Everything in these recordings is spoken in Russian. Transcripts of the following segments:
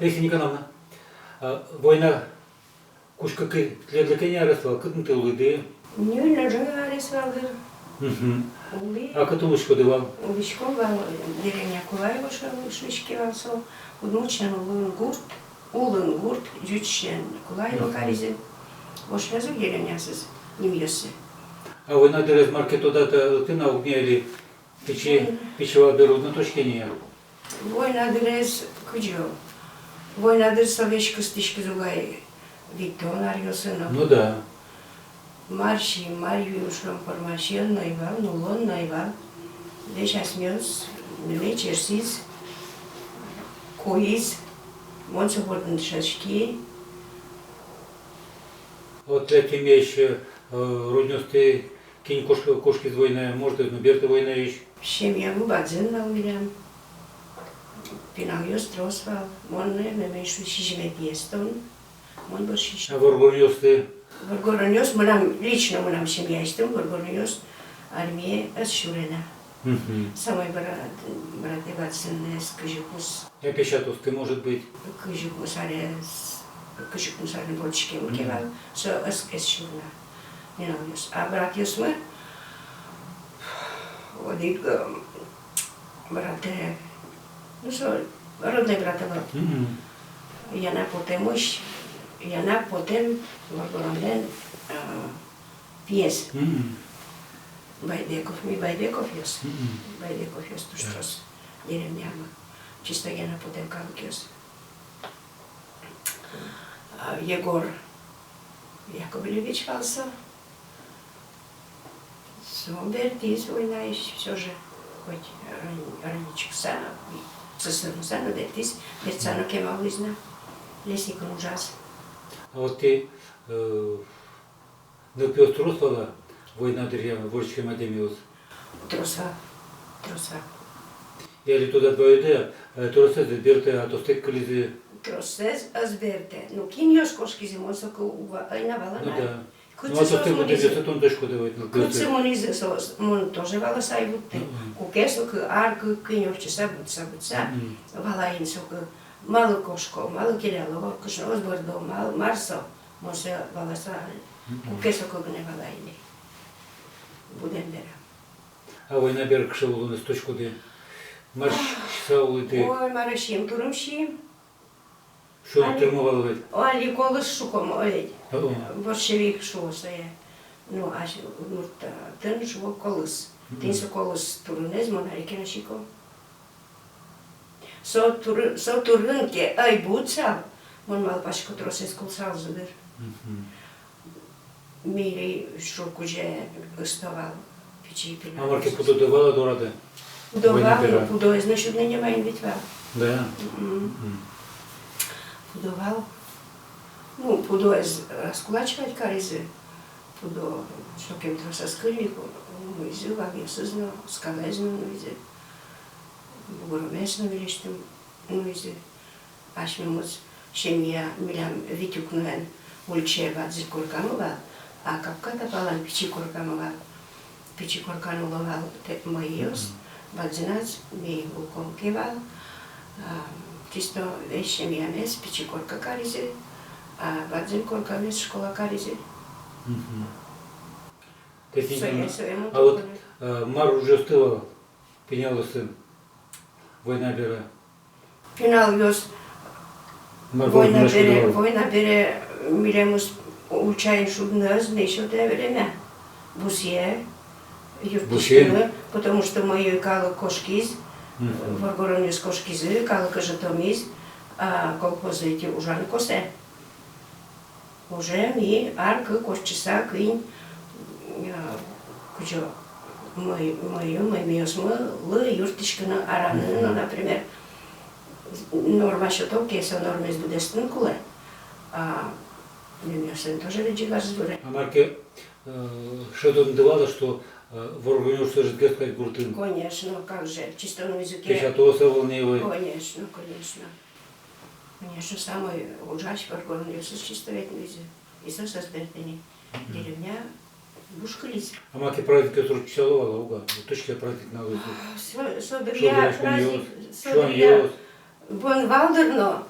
Таисия Николаевна, война кушка для коня росла, как ты улыды? Не, на жена рисовал. А как ты лучко давал? Уличковал, деревня Кулаева швичкивался, удмучен улынгурт, дючен Кулаева каризе. Вош разу деревня с ним ёсе. А война дерез марки туда-то ты на огне или печева берут на точке не? Война дерез куджо. Война дерез совечка стичка другая. Виктор Арьосынов. Ну да. Марши, Марью ушлом формацион наивал, нулон наивал. Сейчас мёс, вечерсиз, коиз, монсоботн шашки. Вот эти вещи, родности, кинь кошки с войны, может, но берты войны еще. Семья бадзен на умерям. Пинагиос тросвал, монне, мемешу шижмет естон. Мон был шиш. А воргорнёсты? Воргорнёс, лично мы нам семья истом, воргорнёс армия отшурена. Самый брат Ивацин с Кыжикус. Я печатус, ты может быть? Кыжикус арен бочки укевал, со эсшурна. Не навьёс. А брат Йосмы, один брат, ну что, родной брат был. Я потемусь, я потем воргорнен пьес. Байдеков, ми Байдеков ёс. Байдеков ёс туштрос деревняма. Чисто я на потем калкиос. Егор Яковлевич Фалсов. Собертис война еще все же, хоть раничек са, сосырнуса, но дертис, дерцану кемал визна, лесником ужас. А вот ты на пёс трусала война деревьями, ворчкой мадемиус? Труса. Или туда двоеде, трусет берте, а то стек колизы. Трусет азберте. Ну, кинь ёс кошки зимой, сока айна вала Ну на. да. Ну а то стек мадемиус, он точку давать. Куцы монизы сос, мон тоже вала сай будте. Кукесо к арк кинь часа будца, вала инсока. Мало кошко, мало киряло, кошно возбордо, мало марсо, може вала сай. Кукесо когне вала ини. Будем бера. А война берг шевулу на точку де. Марш саулы ты. Ой, марашим, турумшим. Что он термовал ведь? Али колос шуком, ой. Борщевик шоссе. Ну, аж нурта, тен шо колос. Тен со колос турунез, монарики на шико. Со турунке, ай буцал. Мон мал пашко тросес кулсал зубер. Мири шурку же гостовал. А марки пододавала до рады? Подавал, подо, значит, не немає відвал. Да. Подавал. Ну, подо розкулачувати каризи. Подо, що ким троса скильнику, визив, а я созно, скалезно визив. Бугоромесно виліштим визив. Аж ми моц, ще мілям витюкнуен ульчева дзикурканував, а капката палан пічі курканував. Пічі курканував моїос, бадзинац ми вулком кивал, чисто ще міямес пічі курка каризи, а бадзин курка вес школа каризи. А вот Мару уже стыла, пеняла сын, война бера. Пенал ёс, война бере, милемус учаем шудназ, нечего для время. Бусье, юртишкины, потому что мы кала кошкиз, в огороне с кошкизы, кала кажетомиз, а колхозы эти уже не косе. Уже ми арка кошчиса кынь, кучо, мы юртишкины араны, ну, например, норма счетов, кеса норма из будестын куле, а мемёсын тоже леджигаш сбуре. А марки что-то давала, что воргонёр слышит гескать гуртын? Конечно, как же, чисто на языке. Печатоса волневой. Конечно. Конечно, самый ужасный воргонёр с чистовет на языке. Иисус Сбертени. Деревня Бушкалиц. А маки праздник, который чаловала, уга, точка праздник на языке. Соберя праздник, Шуан ёс. Бон Валдерно,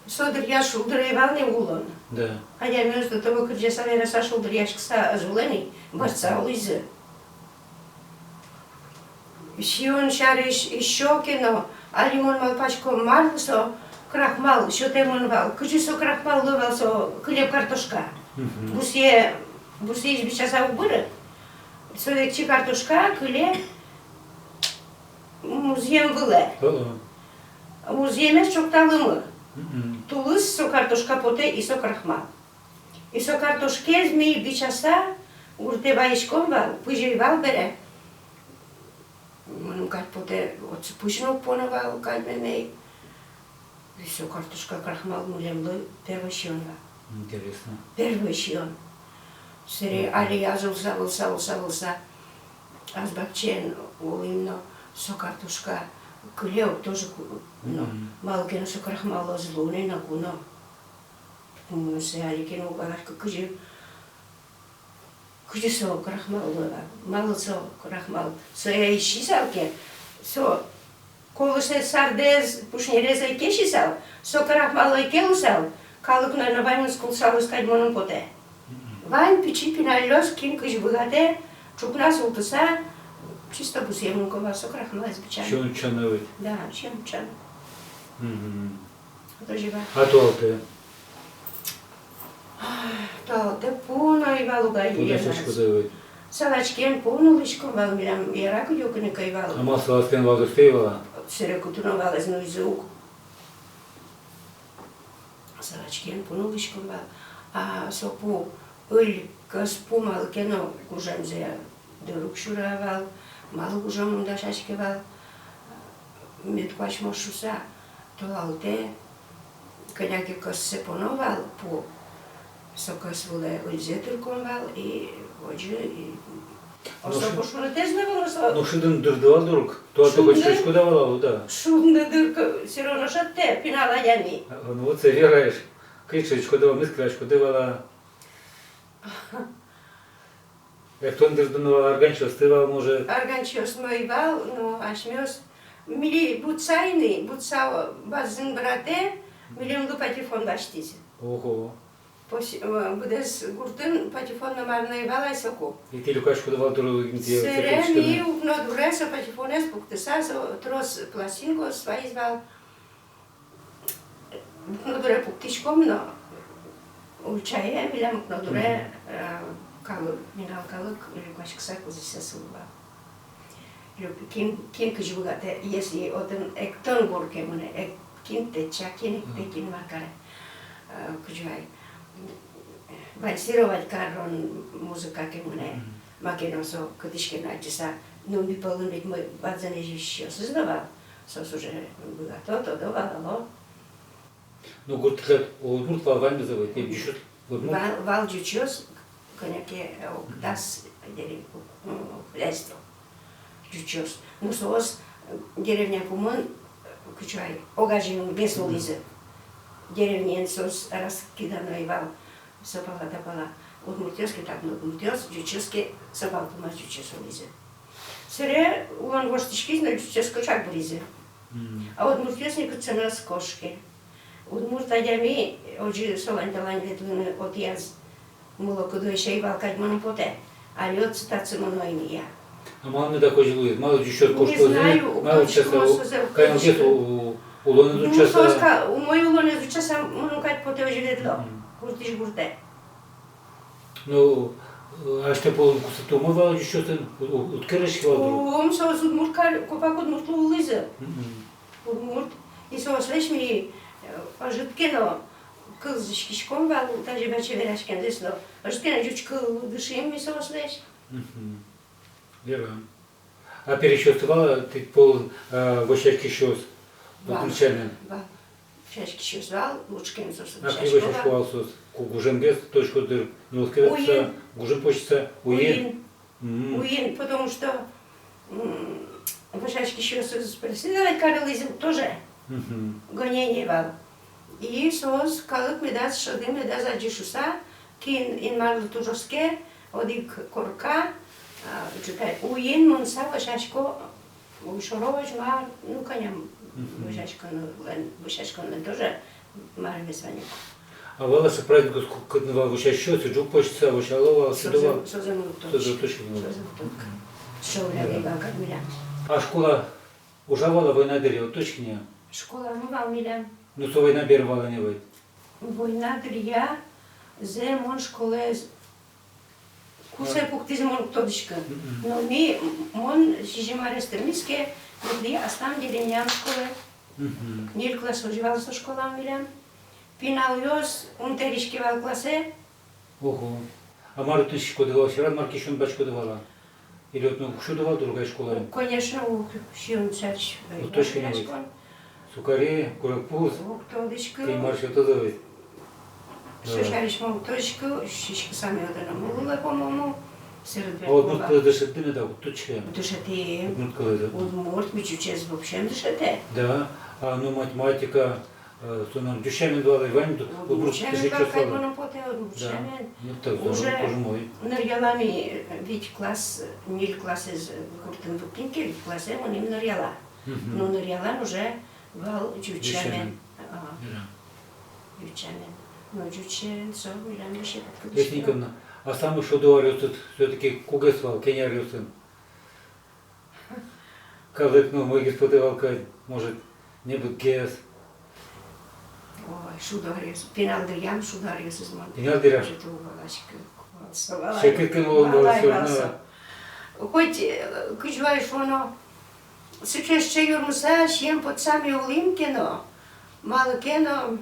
Содыр я шулдырайвал не улон. Да. А я между того, как я савера са шулдыряшкса жулени, борца улизы. Сион шариш еще кино, а лимон малпачко мальсо, крахмал, что ты монвал, кучисо крахмал ловался, хлеб картошка. Бусе избича за убыры, совекчи картошка, хлеб, музеем было. Музеем çok talımı. Tulus so kartoşka pote и со крахмал. И со картошке змеи бичаса уртеваишком вал, пыжевал бере. Мănâncat poate o țăpușină ponovau, ca mei. И со картошка крахмал мулем лой первый щион вал. Интересно. Первый щион. Сери али я зулса. Азбакчен улимно со картошка. Клев тоже, но малкино со крахмала злуне на куно. Помню, се аликино угарка куди со крахмал лова, мало со крахмал. Со я ищи салке, со колосе сардез пушни резай кеши сал, со крахмал и келу сал, калык на вайн скул сал искать моном поте. Вайн пичи пинальос кин кыш богате, чупна султуса, чисто бусем кова со крахмал избичан. Чем чановый? Да, чем чан. Это жива. А то ты? То те пуно и валуга Куда сочку давать? Салачкен пуно лишком вал милям яраку юкника и вал. А масло остен воздустевала? Сереку туновал из нуизук. Салачкен пуно лишком вал. А сопу ыль каспу малкено кужамзе дырук шуравал, мал кужамым дашашкевал. Метквач мошуса толалте коняки кассе поновал по сока свуле өлзетірком вал и оджи и... Оса пошуна тез не вала са... Ну шидын дырдывал дурук. То ты хоть сочку давала, да. Шудна дырка, сироно шатте, пинала ями. Ну вот ты вераешь. Кричечку давала, мисклячку давала. Як тон дырдынова арганчо стывал, может... Арганчос мой вал, но ашмёс... Мили буцайны, буцао базын брате, милим лу патефон баштизе. Ого. Будес гуртын патефон номарный вал айсоку. И ты люкачку давал дуру где... Сере ми упно дуреса патефонес пуктеса, трос пластинко свои звал. Упно дуре пуктичком, но учае милям упно дуре калык, минал калык, люкачка саку здесь сулва. Кин кыжбугате, если один эктон горке муне, кин теча, кин маркаре, кыжбай. Бансировать каррон музыка кемуне, макеносо катишке начиса, но ми полын ведь мы бадзане еще создавал, сос уже было то давало. Ну гуртлет, удмурт валвань называют, не бьют. Вал джучос, коняке, дас хозяйство. Джучос. Ну сос деревня Кумон, кучай, огажин без улизы. Деревня сос раскидано и вал. Сопала давала. Удмуртёвский так много удмуртёс, джучевский сопал помаз джучес улизы. Сере улан гоштички, но джучевский чак близе. А удмуртёсник цена с кошки. Удмурт адями, оджи солань талань ветлыны от яз. Молоко дуэше и валкать моном поте. А лед цитаться моноими я. А мало не такой жилует, мало еще кошку знаю, мало часа, кайм где у лоны до часа. У мой лоны до часа монукать поте оджи ветло. Куртиш гурте. Ну, а что по кусату мова еще ты открываешь его? Он со удмурка, копак удмурт улиза. Удмурт. И со слышми ажиткено кылзышкишком вал, даже баче верашкен десно. Ажиткено жучка дышим ми со слыш. Верно. А пересчитывала ты пол вощачки щос? Выключальный. Чашки щос вал, лучкем сос. А при вощачку вал сос? Гуженгес, точку дыр. Не открывается, гужен почта, уин. Уин, потому что вощачки щос председатель Карелизм тоже гонение вал. И сос, калык медас, шады медас аджишуса, кин инмарлы тужоске, одик корка, уин монса вощачко, ушоровач мар, ну коням вощачко тоже Маре Безваник. А валаша праздник куднова вуча щоцу, джук почца вуча лова, сидова. Созем Созем точки не Созем тутка. Шоуля дебака милям. А школа ужавала война дыря, точки не. Школа мывал милям. Ну со война бервала не войт. Война дыря, зе мон школе кусе пуктиз мон тодышка. Но ми мон сижимаре стремиске, где остам деревням школе. Нил класс уживал со школам милям. Пинал йос, унтеришки вал классе. Ого. А Мару ты шко давала, сират Марки шон бачко давала. Или вот ну что давала другая школа? Конечно, у Шион Чач. Ну, точно не будет. Сукаре, Куракпуз, Тодышка. ты марш это давай. Шишариш мол точку, шишка сами одна мула, по-моему. А вот ну когда дышит не дал, точка. Дышати. Ну когда. Вот морт бичучез вообще дышате. Да. А ну математика, то нам душами давала, Иван, вот просто Душами как чувствовала. моно поте, Да. душами. Ну так, Уже здорово, боже мой. нарялами ведь класс, нил класс из Куртен Вупинки, класс он им наряла. Но наряла уже вал Дючамен. дючамен. Да. Дючамен. Но дючамен, со, милям еще как Ясниковна, а самый что говорил, все-таки куга свал, Кеня Рюсен. Казак, ну, мой господи Валкай, может, не будет гес. Ой, шударис. Пиналдырям шударис из мон. Пиналдырям? Это увалачка. Шекеркен было все равно. Хоть, кучваешь, оно, сейчас ще юрмуса, шем под сами улимкино, мало кено,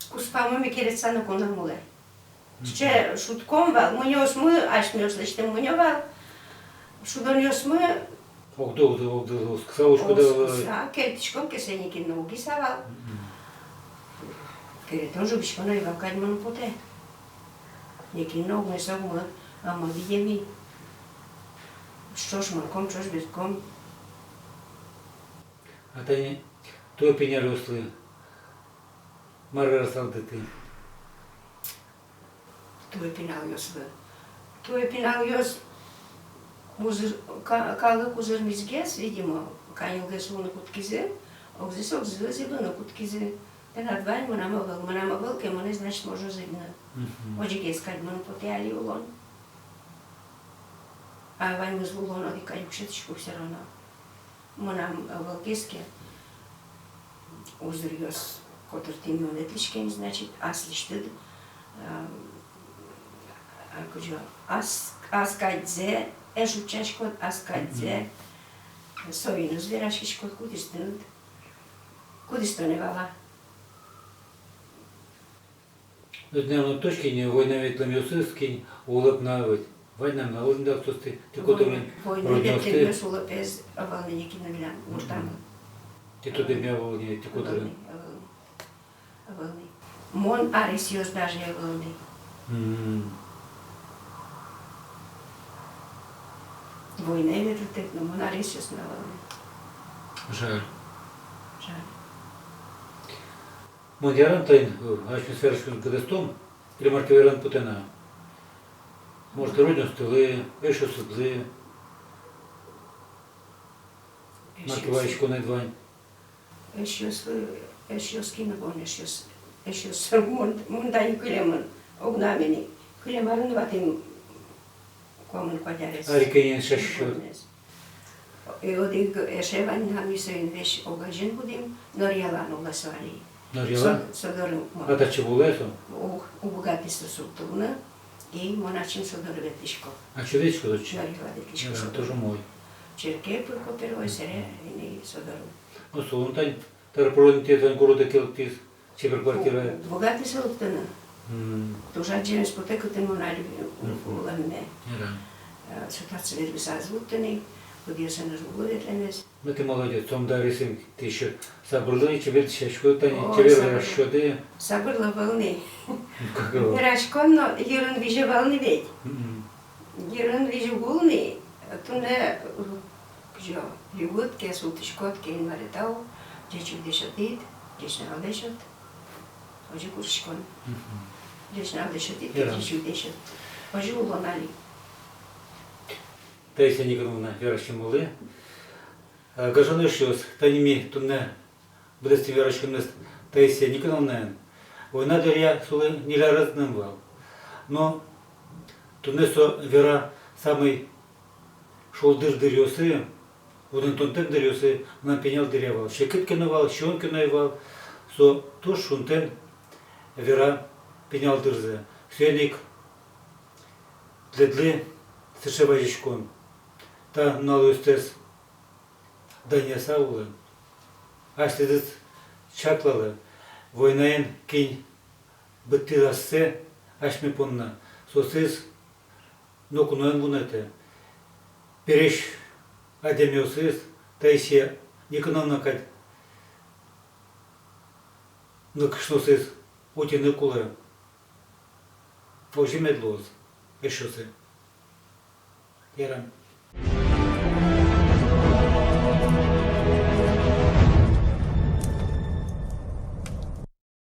куспамами кереца на конамуле. Ще шутком вал, муньос мы, аж мёслыште муньовал, шудоньос мы, Огдо, сказалушку давала. керетичком кесеники ноги савал. Керетон же бишко на ивал кадьману поте. Неки ног не сог мы, а мы видеми. Що ж манком, що ж безком. А та не, то пеня росли. Мара росла дити. Той пинал йос ве. Той пинал йос калык узыр мизгес, видимо, канил гес уны куткизе, огзис огзилы зибы на куткизе. Тен адвайн манама был, ке мане, значит, можно зибна. Оджи гес кад ману потеали улон. А вайн мы злулон, оди кад кшетичку все равно. Манам валгеске узыр йос, котыр тими онетлишкен, значит, ас лиштыд. Аскадзе, ешучашкот, аскадзе, соину зверашкишкот, кудистоневала. Ну, дневно точки не война ведь ламиосыскин, улыб навыть. Война на ужин да, кто ты который Война ведь лемиос улыбез, авалны неки навилян, муртамы. ты тут имя волне, ты который. Авалны. Мон арисиос даже авалны. Война ведь, но мон арисиос навалны. Жаль. Жаль. Мондиаран тайн, атмосферашкин кадестом, или маркеверан путена. Может, родин стылы, эшо судлы, маркеваечку на двань. Eşyos kime bon eşyos mundan külemon ognameni külemarın vatim komun kodares. Ариканин шашшо. Оди ешеван хамисоин веш огажен будем норьялан угласвали. Норьялан? Содорым. А та чего лето? У богатисто султуна и моначин содор ветишко. А человечку дочь? Норьяла ветишко Да, содор. тоже мой. Черкепы коперой сере и содорым. Ну, солонтань, тарапорон тезан города келтис, север квартира. Богатый султуна. Тоже джемс потекот монали уламе. Ситуация ведь высазвутный, куда се называют лемес. Ну, ты молодец, том дарисим, ты еще собрала, тебе шашку, тани, тебе расчеты. Собрала волны. Как его? Рашконно, ерун вижу волны ведь. Ерун вижу волны, то не, že jugutke, sultiškotke in maretau, dječu dešatit, dječna aldešat, ođe kurškon. Dječna aldešatit, dječu dešat. Ođe ulonali. Таисия Никоновна, верашки молы. Гажаны шиос, таними тунне, будете верашки нас, Таисия Никоновна, война дыря сулы ниля разным вал. Но тунесо вера самый шолдыр дырёсы, один тонтен дырёсы, нам пенял дырявал. Шекет кеновал, щон кеновал, со туш шунтен вера пенял дырзе. Сюеник дледлы сышеважичкон. Та налуестес Дания Саулы. Аш тедес чаклалы. Войнаен кинь бытты рассе, аш ме понна. Сосыз нокуноен вунете. Переш адемиосыз, Таисия Никоновна кать ныкшносыз утины кулы. Ожи медлоз, эшосы. Ярам.